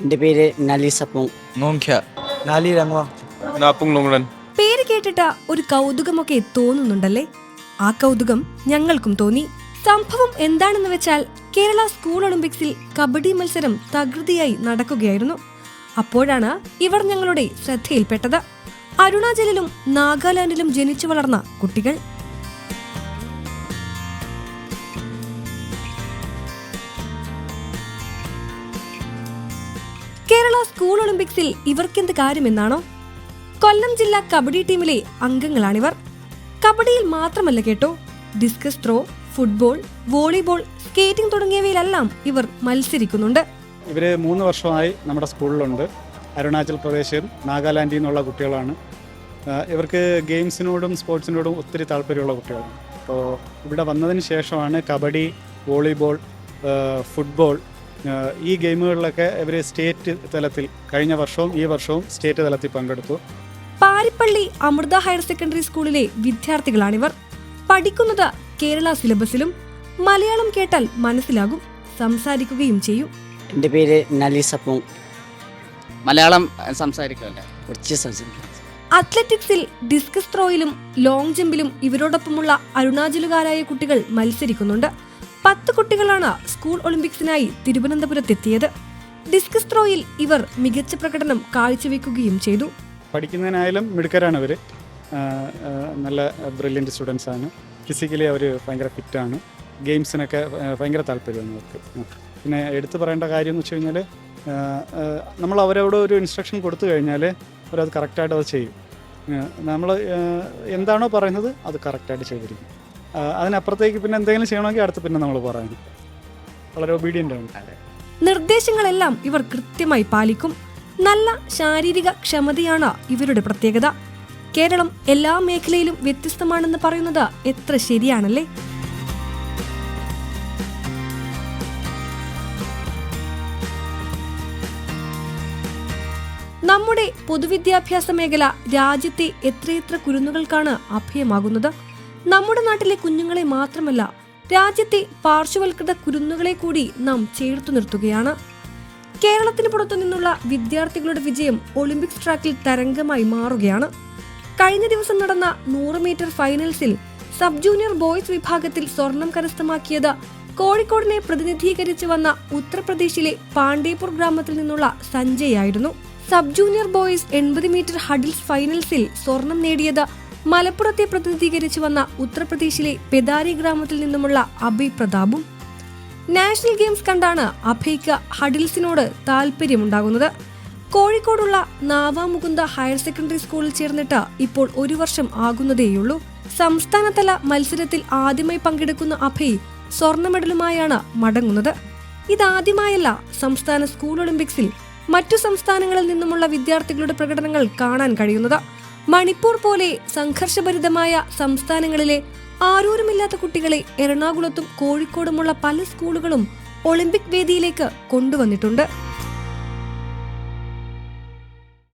എൻ്റെ പേര് നലി സപ്പോങ്. പേര് കേട്ടിട്ട് ഒരു കൗതുകമൊക്കെ തോന്നുന്നുണ്ടല്ലേ? ആ കൗതുകം ഞങ്ങൾക്കും തോന്നി. സംഭവം എന്താണെന്ന് വെച്ചാൽ കേരള സ്കൂൾ ഒളിമ്പിക്സിൽ കബഡി മത്സരം തകൃതിയായി നടക്കുകയായിരുന്നു. അപ്പോഴാണ് ഇവർ ഞങ്ങളുടെ ശ്രദ്ധയിൽപ്പെട്ടത്. അരുണാചലിലും നാഗാലാൻഡിലും ജനിച്ചു വളർന്ന കുട്ടികൾ. കേരള സ്കൂൾ ഒളിമ്പിക്സിൽ ഇവർക്കെന്ത് കാര്യമെന്നാണോ? കൊല്ലം ജില്ലാ കബഡി ടീമിലെ അംഗങ്ങളാണിവർ. കബഡിയിൽ മാത്രമല്ല കേട്ടോ, discus throw, football, volleyball, skating തുടങ്ങിയവയിലെല്ലാം ഇവർ മത്സരിക്കുന്നുണ്ട്. ഇവര് 3 വർഷമായി നമ്മുടെ സ്കൂളിലുണ്ട്. അരുണാചൽ പ്രദേശിൽ നാഗാലാൻഡിൽ നിന്നുള്ള കുട്ടികളാണ്. ഇവർക്ക് ഗെയിംസിനോടും സ്പോർട്സിനോടും ഒത്തിരി താല്പര്യമുള്ള കുട്ടികളാണ്. അപ്പോൾ ഇവിടെ വന്നതിന് ശേഷമാണ് കബഡി, വോളിബോൾ, ഫുട്ബോൾ ഈ ഗെയിമുകളിലൊക്കെ ഇവർ സ്റ്റേറ്റ് തലത്തിൽ കഴിഞ്ഞ വർഷവും ഈ വർഷവും സ്റ്റേറ്റ് തലത്തിൽ പങ്കെടുത്തു. പാരിപ്പള്ളി അമൃത ഹയർ സെക്കൻഡറി സ്കൂളിലെ വിദ്യാർത്ഥികളാണിവർ. പഠിക്കുന്നത് കേരള സിലബസിലും. മലയാളം കേട്ടാൽ മനസ്സിലാകും, സംസാരിക്കുകയും ചെയ്യും. എൻ്റെ പേര് നലി സപ്പോങ്. മലയാളം സംസാരിക്കുമല്ലേ? കുറച്ച് സംസാരിക്കും. അത്ലറ്റിക്സിൽ, ഡിസ്കസ് ത്രോയിലും ലോങ് ജമ്പിലും ഇവരോടൊപ്പമുള്ള അരുണാചലുകാരായ കുട്ടികൾ മത്സരിക്കുന്നുണ്ട്. 10 കുട്ടികളാണ് സ്കൂൾ ഒളിമ്പിക്സിനായി തിരുവനന്തപുരത്തെത്തിയത്. ഡിസ്കസ് ത്രോയിൽ ഇവർ മികച്ച പ്രകടനം കാഴ്ചവെക്കുകയും ചെയ്തു. പഠിക്കുന്നതിനായാലും മിടുക്കരാണ് ഇവർ. നല്ല ബ്രില്യൻറ്റ് സ്റ്റുഡൻസ് ആണ്. ഫിസിക്കലി അവർ ഭയങ്കര ഫിറ്റാണ്. ഗെയിംസിനൊക്കെ ഭയങ്കര താല്പര്യമാണ് അവർക്ക്. പിന്നെ എടുത്തു പറയേണ്ട കാര്യം എന്ന് വെച്ച് കഴിഞ്ഞാൽ നമ്മൾ അവരോട് ഒരു ഇൻസ്ട്രക്ഷൻ കൊടുത്തു കഴിഞ്ഞാൽ അവരത് കറക്റ്റായിട്ട് അത് ചെയ്യും. നമ്മൾ എന്താണോ പറയുന്നത് അത് കറക്റ്റായിട്ട് ചെയ്തിരിക്കും. അതിനപ്പുറത്തേക്ക് പിന്നെ എന്തെങ്കിലും ചെയ്യണമെങ്കിൽ അടുത്ത് പിന്നെ നമ്മൾ പറയണം. വളരെ ഒബീഡിയൻ്റ് ആണ്. നിർദ്ദേശങ്ങളെല്ലാം ഇവർ കൃത്യമായി പാലിക്കും. നല്ല ശാരീരിക ക്ഷമതയാണ് ഇവരുടെ പ്രത്യേകത. കേരളം എല്ലാ മേഖലയിലും വ്യത്യസ്തമാണെന്ന് പറയുന്നത് എത്ര ശരിയാണല്ലേ? നമ്മുടെ പൊതുവിദ്യാഭ്യാസ മേഖല രാജ്യത്തെ എത്രയെത്ര കുരുന്നുകൾക്കാണ് അഭയമാകുന്നത്. നമ്മുടെ നാട്ടിലെ കുഞ്ഞുങ്ങളെ മാത്രമല്ല, രാജ്യത്തെ പാർശ്വവൽകൃത കുരുന്നുകളെ കൂടി നാം ചേർത്തു നിർത്തുകയാണ്. കേരളത്തിന് പുറത്തു നിന്നുള്ള വിദ്യാർത്ഥികളുടെ വിജയം ഒളിമ്പിക്സ് ട്രാക്കിൽ തരംഗമായി മാറുകയാണ്. കഴിഞ്ഞ ദിവസം നടന്ന 100 മീറ്റർ ഫൈനൽസിൽ സബ് ജൂനിയർ ബോയ്സ് വിഭാഗത്തിൽ സ്വർണം കരസ്ഥമാക്കിയത് കോഴിക്കോടിനെ പ്രതിനിധീകരിച്ച് വന്ന ഉത്തർപ്രദേശിലെ പാണ്ഡേപുർ ഗ്രാമത്തിൽ നിന്നുള്ള സഞ്ജയ് ആയിരുന്നു. Sub junior boys 80 meter hurdles ഫൈനൽസിൽ സ്വർണം നേടിയത് മലപ്പുറത്തെ പ്രതിനിധീകരിച്ച് വന്ന ഉത്തർപ്രദേശിലെ പെദാരി ഗ്രാമത്തിൽ നിന്നുമുള്ള അഭയ് പ്രതാപും. നാഷണൽ ഗെയിംസ് കണ്ടാണ് അഭയ്ക്ക് ഹഡിൽസിനോട് താല്പര്യമുണ്ടാകുന്നത്. കോഴിക്കോടുള്ള നാവാമുകുന്ദ ഹയർ സെക്കൻഡറി സ്കൂളിൽ ചേർന്നിട്ട് ഇപ്പോൾ 1 വർഷം ആകുന്നതേയുള്ളൂ. സംസ്ഥാനതല മത്സരത്തിൽ ആദ്യമായി പങ്കെടുക്കുന്ന അഭയ് സ്വർണ്ണ മെഡലുമായാണ് മടങ്ങുന്നത്. ഇതാദ്യമായല്ല സംസ്ഥാന സ്കൂൾ ഒളിമ്പിക്സിൽ മറ്റു സംസ്ഥാനങ്ങളിൽ നിന്നുമുള്ള വിദ്യാർത്ഥികളുടെ പ്രകടനങ്ങൾ കാണാൻ കഴിയുന്നത്. മണിപ്പൂർ പോലെ സംഘർഷഭരിതമായ സംസ്ഥാനങ്ങളിലെ ആരോരുമില്ലാത്ത കുട്ടികളെ എറണാകുളത്തും കോഴിക്കോടുമുള്ള പല സ്കൂളുകളും ഒളിമ്പിക് വേദിയിലേക്ക് കൊണ്ടുവന്നിട്ടുണ്ട്.